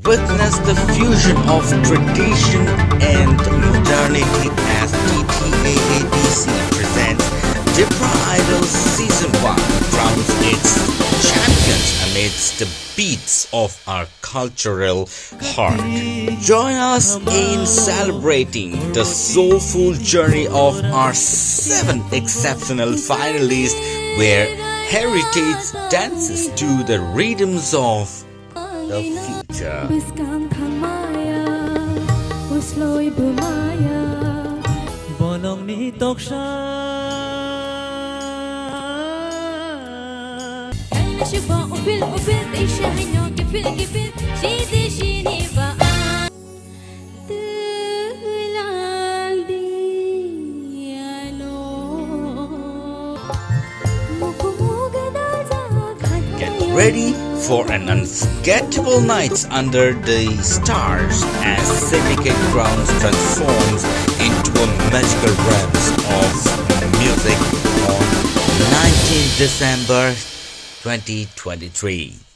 witness the fusion of tradition and modernity as DTAADC presents Tipra Idol Season 1 crowns its champions amidst the beats of our cultural heart. Join us in celebrating the soulful journey of our 7 exceptional finalists where heritage dances to the rhythms of the future. Get ready for an unforgettable night under the stars as Syndicate Grounds transforms into a magical realms of music on 19th December 2023.